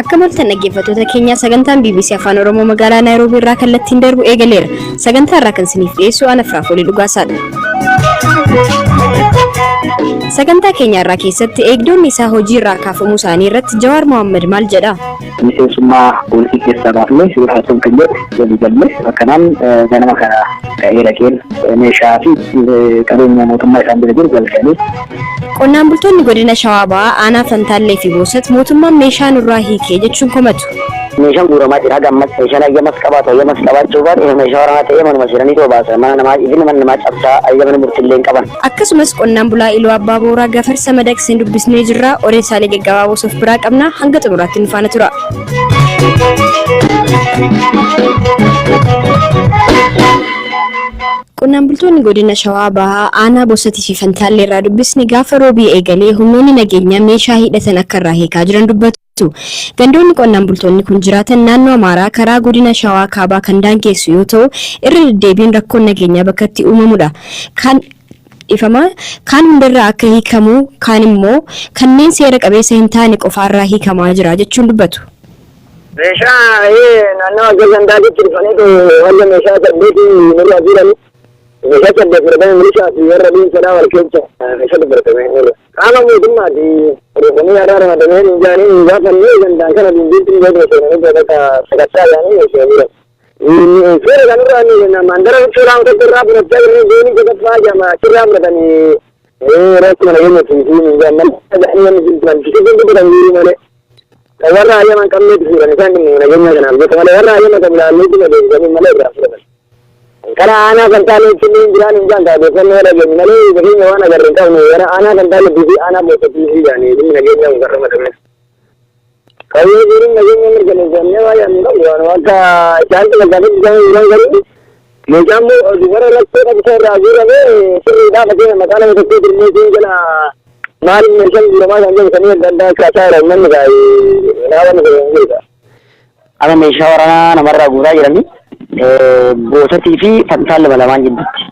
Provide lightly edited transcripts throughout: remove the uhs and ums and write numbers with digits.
Akka maltan dhaggeeffattoota keenya sagantaan BBC Afaan Oromoo magaalaa Naayiroobii irraa kallattiin darbu eegaleera. Sagantaa irraa kan isiniif dhiyeessu ana Firaafoolii Dhugaasaadha. Sagantaa keenya irraa keessatti eegdonni isaa hojii irraa kaafamuu isaanii irratti Jawar Mohammed maal jedha? Miseensummaa poolisii keessaa baafnee suuraa sun kan jedhu galle akkanaan ganama kana ka'ee dhaqeen meeshaa fi qabeenya mootummaa isaan bira jiru galchanii. Qonnaan bultoonni godina Shawaa Bahaa aanaa Fantaallee fi Boosat mootummaan meeshaa nurraa hiikee jechuun komatu. Meeshaan guuramaa jira gammas meeshaan ayyamas qabaatu ayyamas qabaachuu baate meeshaa waraanaa ta'ee manuma jiranii too baasa mana namaa ibin mana namaa cabsaa ayyamani murtillee hin qaban. Akkasumas qonnaan bulaa Iluu Abbaa Booraa Gafarsa madaqseen dubbisnee jirra. Odeessaalee gaggabaaboo of biraa qabna hanga xumuraatti nu faana tura. Qonnaan bultoonni godina Shawaa Bahaa aanaa Boosatii fi Fantaallee irraa dubbisni gaafa roobii eegalee humnoonni nageenyaa meeshaa hidhatan akka irraa hiikaa jiran dubbatu. Gandoonni qonnaan bultoonni kun jiraatan naannoo Amaaraa karaa godina Shawaa Kaabaa kan daangeessu yoo ta'u irra deddeebiin rakkoon nageenyaa bakka itti uumamudha. Kaan hundarraa akka hiikamu kaan immoo kanneen seera qabeessa hin taane qofaarraa hiikamaa jira jechuun dubbatu. Meeshaa naannoo gandaatitti dhufanii walla meeshaa saddeetii nurraa jiran meeshaa saddeet fudhatanii milishaa fi warra diinsadhaa wal keessa meeshaa dubbatamee nurra. Qaama mootummaati odeeffannoo yaadaa ramadamee jaanii gaafannee gandaan kana dindiitti beekna seenanii beekata sagantaa jaanii meeshaa jiran. Seera kanarraa mandara suuraa tokko irraa fudhachaa jiranii deemii jagaffaa jama achirraa fudhatanii reetti mana keenya tuutii jaamman malee. Warra ayyaman qabneetu fuudhan isaan dhimma nageenya kanaaf jecha malee warra ayyama kan ilaalleetu na deemsanii malee irraa fudhatan. Kana aanaa kan taane ittiin jiraan hin jaan taateffannoo dhageenye malee nageenya waan agarre hin qabne gara aanaa kan taane bifi aanaa boosatii fi jaanii dhimmi nageenya hin garra madamne. Qabiyyee jiruun nageenya mirkaneeffannee waayee hin qabu waan akka isaan sagantaatti isaan jiran garuu meeshaan immoo dubara rakkoo dhaqisa irraa guurame sirriidhaa fakkeenya maqaa nama tokkoo dirmee siin jala maal meeshaan guuramaa kan jedhu sanii adda addaa kaasaa jira uummanni baay'ee naawwan fayyadamu. Ama meeshaa waraanaa namarraa guuraa jiranii Boosatii fi Fantaallee lamaan jidduutti.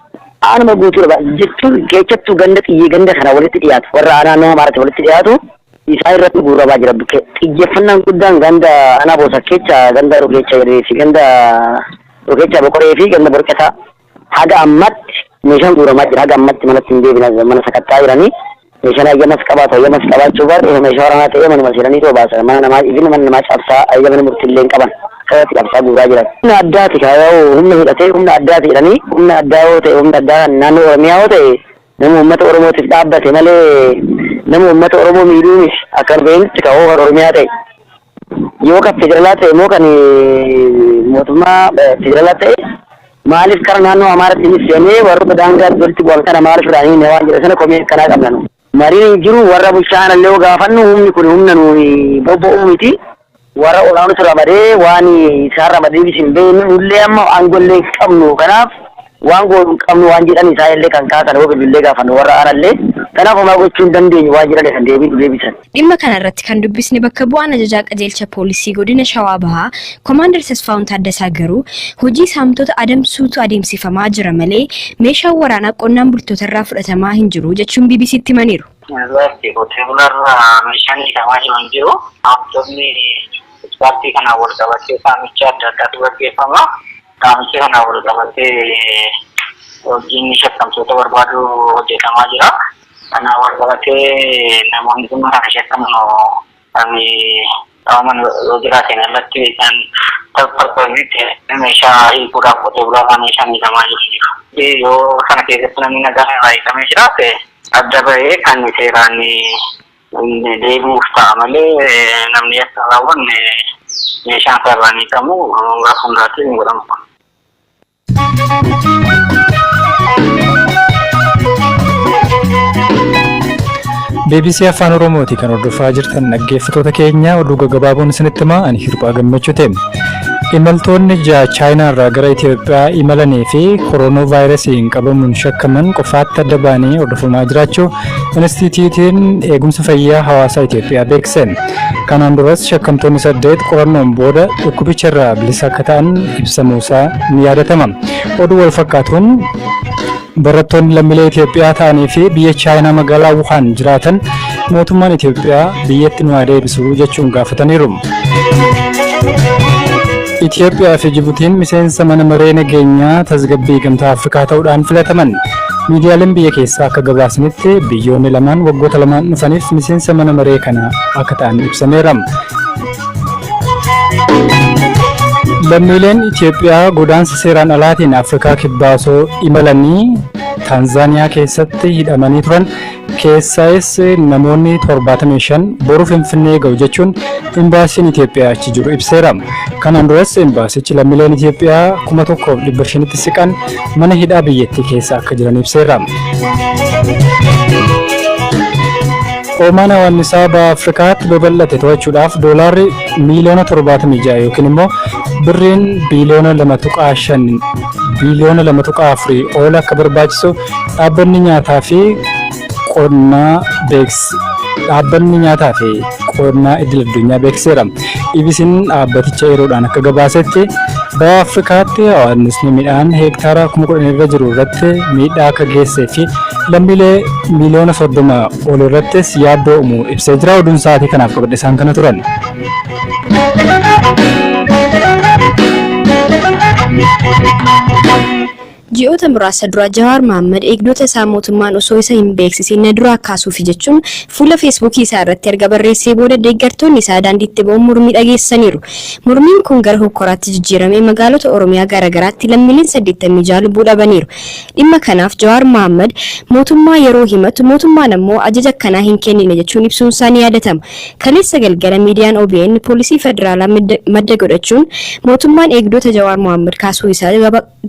Aanuma guutuudha jechuun keessattuu ganda xiyyee ganda kana walitti dhiyaatu warra aanaa nama maraatti walitti dhiyaatu isaa irratti guurramaa jira. Xiyyeeffannaan guddaan ganda aanaa Boosaa keessa ganda Rogeecha jedhee fi ganda Rogeecha Boqoree fi ganda Borqataa haga ammatti meeshaan guuramaa jira. Haga ammatti manatti hin deebina mana sakattaa jiranii. Meeshaan ayyamas qabaatu ayyamas qabaachuu baate meeshaa waraanaa ta'ee manuma jiranii too baasa mana namaa ibin mana namaa cabsaa ayyamani murtillee hin qaban. Akkatti cabsaa guuraa jiran. Humna addaati kaayyoo humna hidhatee humna addaati jedhanii humna addaa yoo ta'e humna addaa naannoo Oromiyaa yoo ta'e nama uummata Oromootiif dhaabbate malee nama uummata Oromoo miidhuunis akka beeknutti ka'oo kan Oromiyaa ta'e. Yoo kan federaalaa ta'e immoo kan mootummaa federaalaa ta'e maaliif kara naannoo Amaaraatti inni seenee warroota daangaatti walitti bu'an kana maaliif fudhanii ne waan jedha sana komee kanaa qabna nu. Mariin jiru warra bulchaan illee gaafannu humni kun humna nuyi bobba'uu miti. Warra olaanota ramadee waan isaan ramadee bisin beeknu nullee amma aangollee qabnu kanaaf waan goonu qabnu waan jedhan isaa illee kan kaasan yoo bilbilee gaafannu warra aanallee kanaaf homaa gochuu hin dandeenyu waan jedhan kan deebisan. Dhimma kanarratti kan dubbisne bakka bu'aan ajajaa qajeelcha poolisii godina Shawaa Bahaa Komaander Tasfaa'uun Taaddasaa garuu hojii saamtota adamsuutu adeemsifamaa jira malee meeshaan waraanaa qonnaan bultoota irraa fudhatamaa hin jiru jechuun BBC'tti himaniiru. Qotee bulaarraa meeshaan hiikamaa jiru hin jiru. Ifatti kana wal qabatee saamicha adda addaatu gaggeeffama. Saamicha kana wal qabatee hojiin shakkamtoota barbaadu hojjetamaa jira. Kana wal qabatee namoonni dhimma kana shakkaman kan qabaman yoo jiraatan irratti kan taphatanitti meeshaa hiikuudhaaf qotee bulaarraa meeshaan hiikamaa jiru. Yoo kana keessatti namni nagaan irraa hiikamee jiraate adda bahee kan seeraan deebi'uuf ta'a malee namni akka raawwanne meeshaan sararaan hiikamu gara fuulduraatti hin godhamu. BBC Afaan Oromooti kan hordofaa jirtan dhaggeeffattoota keenya oduu gaggabaaboon isinitti himaa ani hirphaa gammachuu ta'e. Imaltoonni Chaayinaa irraa gara Itoophiyaa imalanii fi koronaa vaayirasiin qabamuun shakkaman qofaatti adda baanii hordofamaa jiraachuu Inistituutiin Eegumsa Fayyaa Hawaasaa Itoophiyaa beeksise. Kanaan duras shakkamtoonni 8 qorannoon booda dhukkubicha irraa bilisa akka ta'an ibsamuusaa ni yaadatama. Oduu wal fakkaatuun barattoonni lammiilee Itoophiyaa ta'anii fi biyya Chaayinaa magaalaa Wuhan jiraatan mootummaan Itoophiyaa biyyatti nu haa deebisu jechuun gaafataniiru. Itoophiyaa fi Jibuutiin miseensa mana maree nageenyaa tasgabbii gamtaa Afrikaa ta'uudhaan filataman. Miidiyaaleen biyya keessaa akka gabaasanitti biyyoonni lamaan waggoota lamaan dhufaniif miseensa mana maree kana akka ta'an ibsameera. Lammiileen Itoophiyaa godaansa seeraan alaatiin Afrikaa kibbaa osoo imalanii Taanzaaniyaa keessatti hidhamanii turan keessaayis namoonni 75 boru Finfinnee ga'u jechuun imbaasiin Itoophiyaa achi jiru ibseera. Kanaan duras imbaasichi lammiileen Itoophiyaa 1,500tti siqan mana hidhaa biyyattii keessa akka jiran ibseera. Oomaan hawaannisaa baha Afrikaatti babal'ate to'achuudhaaf doolaarri miiliyoona 76 yookiin immoo birriin biiliyoona 2.4 ol akka barbaachisu dhaabbanni nyaataa fi qonnaa idil-addunyaa beeksiseera. Ibsiin dhaabbaticha yeroodhaan akka gabaasetti baha Afrikaatti hawaannisni midhaan heektaara 10,000 irra jiru irratti miidhaa akka geessee fi lammiilee miiliyoona 30 ol irrattis yaaddoo uumuu ibsee jira. Oduun sa'aatii kanaaf qabadhe isaan kana turan. Ji'oota muraasa dura Jawar Mohammed eegdota isaa mootummaan osoo isa hin beeksisin na dura kaasuuf jechuun fuula feesbuukii isaa irratti erga barreessee booda deeggartoonni isaa daandiitti ba'uun mormii dhageessaniiru. Mormiin kun gara hokkoraatti jijjiiramee magaalota Oromiyaa garaagaraatti lammiileen 86 lubbuu dhabaniiru. Dhimma kanaaf Jawar Mohammed mootummaa yeroo himatu mootummaan ammoo ajaja akkanaa hin kennine jechuun ibsuun isaa ni yaadatama. Kaleessa galgala miidiyaan OBN poolisii federaalaa madda godhachuun mootummaan eegdota Jawar Mohammed kaasuu isaa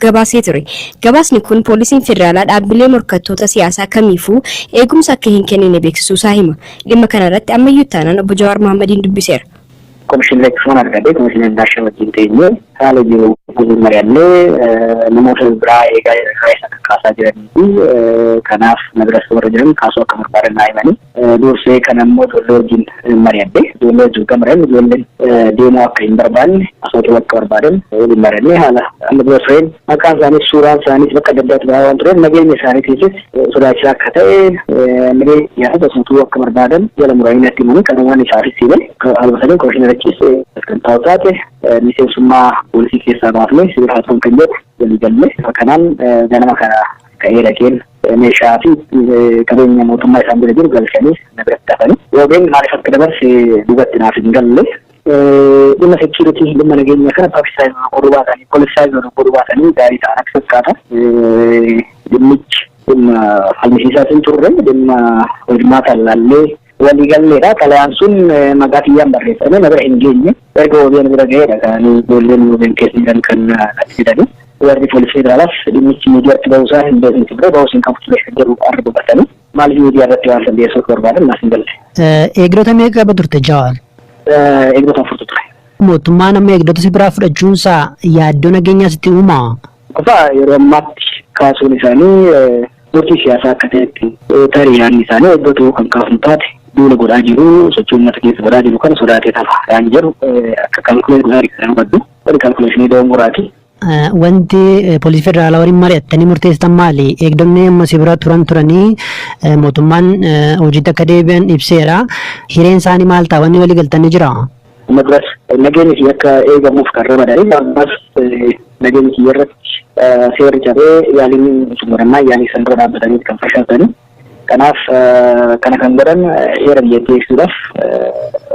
gabaasee ture. Gabaasni kun poolisiin federaalaa dhaabbilee morkattoota siyaasaa kamiifuu eegumsa akka hin kennine beeksisuu isaa hima. Dhimma kanarratti ammayyuu taanaan obbo Jawar Mohammediin dubbiseera. Komishinii Leeksuun argate komishinii Daashee wajjin teenyee haala jiru guutuu mari'annee namoota biraa eegaa isa kaasaa jiranii fi kanaaf na biras warra jiran kaasuu akka barbaadan naa himanii dursee kan ammoo ijoollee wajjin mari'adde ijoollee wajjin kan mari'anne ijoolleen deemuu akka hin barbaanne asootuu akka barbaadan waliin mari'annee haala amma durseen maqaan isaaniis suuraan isaaniis bakka adda addaatti ba'aa waan tureef nageenya isaaniitiifis sodaachisaa akka ta'e nageenya asootuu akka barbaadan jala muranii natti himanii kan waan isaafis himani haaluma komishinii kan ta'u taate miseensummaa poolisii keessaa baafnee sibiil haasawwan kan jedhu walii galle kanaan ganama kana ka'ee dhaqeen meeshaa fi qabeenya mootummaa isaan bira jiru galchanii na biratti hafanii yookiin maaliif akka dabarse duubatti naaf hin galle dhimma sekiuritii dhimma nageenya kana paakistaanii godhuu baatanii poolisaayii godhuu baatanii gaarii ta'an akka fakkaata dhimmichi dhimma falmisiisaa hin turre dhimma hojmaataan laallee walii galleedha. Xalayaan sun maqaa kiyyaan barreeffame na bira hin geenye erga OBN bira ga'eedha kan ijoolleen OBN keessa jiran kan natti fidanii warri poolisii federaalaas dhimmichi miidiyaatti ba'uusaa hin beekniti bira ba'uus hin qabu ture jedhu arga hubatanii maaliif miidiyaa irratti waan san dhiyeessuu barbaadan naaf hin galle. Eegdota meeqa qaba turte Jawar? Eegdota 4 ture. Mootummaan amma eegdota si biraa fudhachuunsaa yaaddoo nageenyaa sitti uumaa? Qofa yeroo ammaatti kaasuun isaanii murtii siyaasaa akka ta'etti tarii yaadni isaanii eegdota kan kaasun taate duula godhaa jiru sochii uummata keessa godhaa jiru kana sodaatee tafa yaan jedhu akka kalkulee godhaa kan hubadhu wani kalkuleeshinii doonguraati. Wanti poolisii federaalaa waliin mari'attanii murteessitan maali? Eegdonni amma si bira turanii mootummaan hojiitti akka deebi'an ibseera. Hireen isaanii maal ta'a? Wanni walii galtanii jira? Madras nageenyi kiyya akka eegamuuf kan ramadanii ammas nageenyi kiyya irratti seerri cabee yaaliin xumurannaa yaalii san dura dhaabbatanii kan fashalsanii kanaaf kana kan godhan heera biyyattii eegsuudhaaf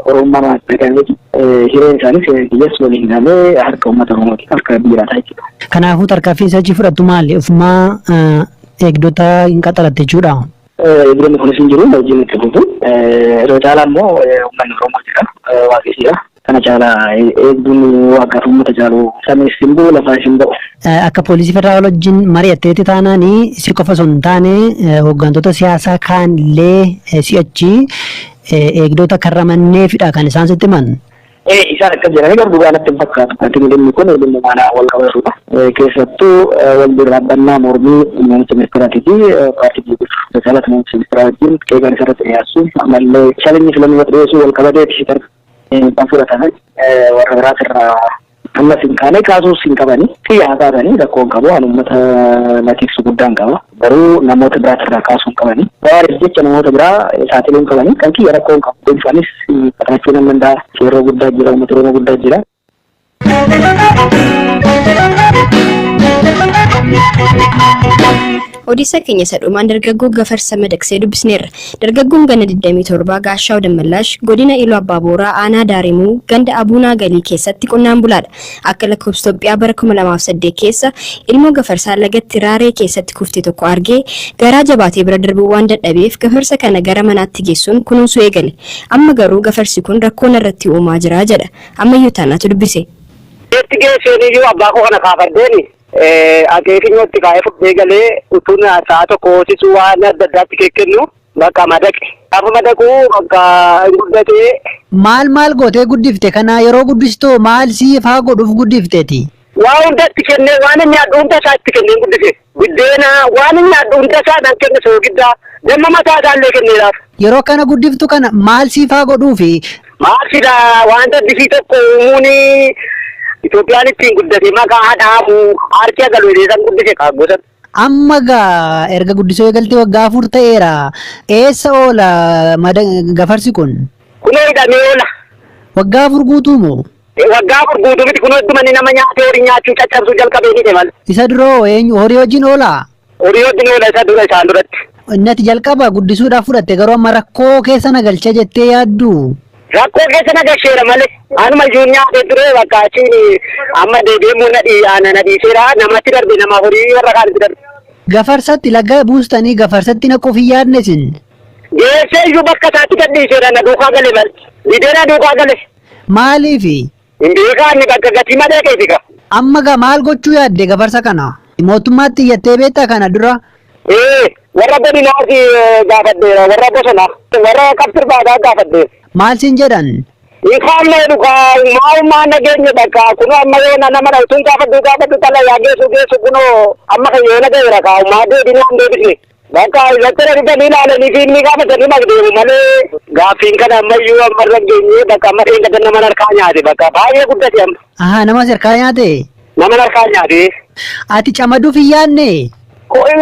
oromummaa maallaqanii hireen isaanii seera kiyyaas waliin hidhamee harka uummata oromootiin harka biyyaataa jechuudha. Kanaafuu tarkaanfii isaa achi fudhattu maali? Ofumaa eegdota hin qaxalatte jechuudha. Eegdonni kunis hin jiru hojiin itti fufu yeroo caalaa immoo uummanni oromoo jira waaqessidha. Kana caalaa eegduun waaqaaf uummata caalu samees hin bu'u lafaa hin ba'u. Akka poolisii federaalaa wajjin mari'atteetti taanaanii si qofa osoo hin taane hooggantoota siyaasaa kaanillee si'achi eegdota karramanneefidha kan isaan sitti himan. Isaan akka jedhanii garuu dhugaa natti hin fakkaatu. Ati dhimmi kun dhimma maanaa wal qabatudha. Keessattuu wal dhaabbannaa mormii muummicha ministeeraatii fi paartii biyyattii caalatti muummicha ministeeraa wajjin qeeqaan isarratti dhiyeessu ammallee shalinni filannoo dhiyeessuu wal qabateeti kan fudhataman warra biraas irraa ammas hin kaane kaasuus hin qabanii xiyyaa taatanii rakkoon qabu waan uummata natiifsu guddaan qaba. garuu namoota biraa irraa kaasuun qabani. Jawaaris jecha namoota biraa saaxiluun qabani. Kan kiyya rakkoon qabu. Kunis qatamachuu nama danda'a. Yeroo guddaa jira, uummata Oromoo guddaa jira. Odeessa keenya sadhumaan dargaggoo Gafarsa Madaksee dubbisneerra. Dargaggoon gana 27 Gaashaw Dammallaash godina Iluu Abbaa Booraa aanaa Daarimuu ganda Abuunaa Galii keessatti qonnaan bulaadha. Akka lakkoofsa Itoophiyaa bara 2008 keessa ilmoo Gafarsaa lagatti raaree keessatti kufte tokko argee garaa jabaatee bira darbuu waan dadhabeef Gafarsa kana gara manaatti geessuun kunuunsuu eegale. Amma garuu Gafarsi kun rakkoon irratti uumaa jira jedha. Ammayyuu taanaatu dubbise. Itti geessanii yoo abbaa koo kana kaafaddeeni. Akeekinyootti kaa'ee fudhee galee utuun sa'a tokko hoosisuu waan adda addaatti kennu bakka madaqe. Gaafa madaquu bakka guddatee. Maal gootee guddifte kana yeroo guddistu maal siifaa godhuuf guddifteeti? Waa hundatti kennee waan inni adda hunda isaatti kennee guddise. Buddeena waan inni adda hunda isaa dhaan kenne soogiddaa damma mataa isaallee kenneedhaaf. Yeroo kana guddiftu kana maal siifaa godhuufi? Maal sida wanta disii tokko uumuuni. Itoophiyaan ittiin guddate maqaa dhaabu harki agalweedheessan guddise kaaggosan. Amma gaa erga guddisoo eegaltee waggaa 4 ta'eera. Eessa oola Gafarsi kun? Kunoo hidhamee oola. Waggaa 4 guutuu moo? Waggaa 4 guutuu miti kunoo iddumani nama nyaatee horii nyaachuu caccabsuu jalqabee ni deemal. Isa duroo eenyu horii wajjin oolaa? Horii wajjin oola isa dura isaan duratti. Innati jalqaba guddisuudhaaf fudhatte garuu amma rakkoo keessa na galcha jettee yaaddu? Rakkoo keessa na galcheera malee. Anuma ijoon nyaatee ture bakka achiin amma deebi'ee na dhiiseera namatti darbe nama horii warra kaanitti darbe. Gafarsatti laga buustanii Gafarsatti naquuf hin yaadne isin? Geessee iyyuu bakka isaatti gad dhiiseera na duukaa gale mal. Lidee na duukaa gale. Maaliifi? Hin beekaanni bakka gatii malee keetika. Amma gaa maal gochuu yaadde Gafarsa kana? Mootummaatti iyyattee beektaa kana dura? Warra godinaati gaafaddeera warra bosonaa warra qabsirbaataa gaafaddeera. Maal siin jedhan? Ifaamee dhugaa ummaan nageenya bakka kunoo amma yoo nama dhawtuun gaafaddu tala yaa geessu kunoo amma kan yoo nagayeera kaa ummaa deebinee hin deebisne. Bakka irratti dhufanii ilaalanii fi inni gaafatanii magdeemu malee gaaffiin kana ammayyuu amma irra geenye bakka amma dheengaddan nama harkaa nyaate bakka baay'ee guddate amma. Aha nama harkaa nyaate? Nama harkaa nyaate. Ati camaduuf hin yaadne?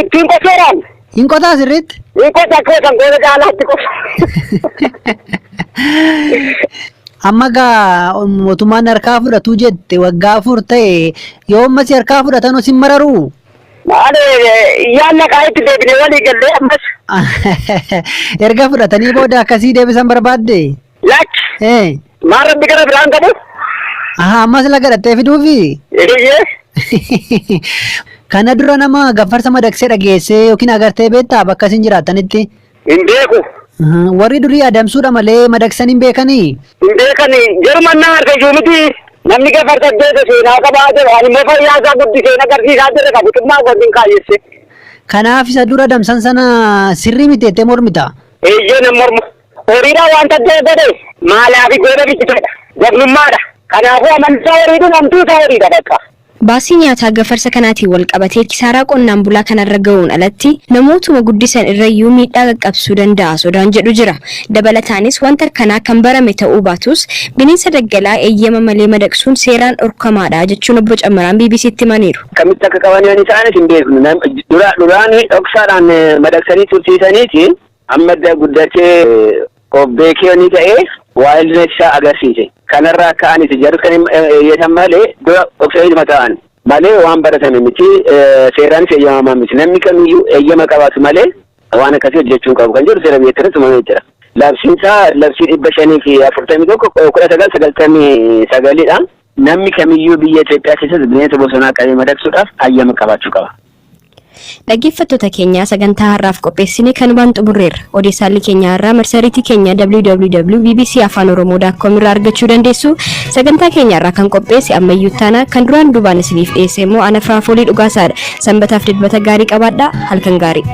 Ittiin qoteeraan. Hin qotaa sirriitti? Hin qotaa keessan gosa caalaatti qofa. Amma gaa mootummaan harkaa fudhatu jette waggaa 4 ta'e yoo ammas harkaa fudhatan osin mararuu? Yaanna kaa'itti deebinee walii gallee ammas. Erga fudhatanii booda akkasii deebisan barbaadde? Lakki. Maal rabbi gara biraan qabu? Ammas laga dhattee fiduufi? Kana dura nama Gafarsa Madaksee dhageessee yookiin agartee beektaa bakka isin jiraatanitti? Hin beeku. Warri durii adamsuudha malee madaksan hin beekanii? Hin beekanii jarumannaa harka iyyuu miti namni Gafarsa deesse seenaa qabaa jiru ani immoo fayyaa isaa guddisee agarsiisaa jira qabutummaa godhin kaayyesse. Kanaaf isa dura adamsan sana sirrii miteettee mormita? Eeyyee nan mormu. Horiidhaa wanta ta'e godhe maalaafi goona bichitedha. Jagnummaadha. Kanaafuu amantaa horiidhu namtuusaa horiidha bakka. Baasii nyaataa Gafarsa kanaatiin wal qabatee kisaaraa qonnaan bulaa kanarra ga'uun alatti namootuma guddisan irrayyuu miidhaa qaqqabsuu danda'a sodaan jedhu jira. Dabalataanis wanta kanaa kan barame ta'uu baatus bineensa daggalaa eeyyama malee madaqsuun seeraan dhorkamaadha jechuun obbo Cammaraan BBC'tti himaniiru. Kamitti akka qabanii isaanis hin beeknu. Duraan dhoksaadhaan madaqsanii tursiisaniiti amma guddatee of beekee ni ta'ee waa'illee isaa agarsiise. Kanarraa ka'anis jarri kan eeyyatan malee dura dhoksaanii mataan malee waan baratame miti seeraanis eeyyamamaa miti. Namni kamiyyuu eeyyama qabaatu malee waan akkasii hojjechuu qabu kan jedhu seera biyyaatti tumamee jira. Labsiinsaa labsii 541 namni kamiyyuu biyya Itoophiyaa keessatti bineensa bosonaa qabee madaqsuudhaaf eeyyama qabaachuu qaba. Dhaggeeffattoota keenya sagantaa har'aaf qopheessine kanumaan xumurreerra. Odeessaalee keenya har'aa marsariitii keenya www.bbcafaanoromoo.com irraa argachuu dandeessu. Sagantaa keenya har'aa kan qopheesse ammayyuu taana kan duraan duubaan isiniif dhiyeesse immoo ana Firaafolii Dhugaasaadha. Sanbataaf dilbata gaarii qabaadhaa. Halkan gaarii.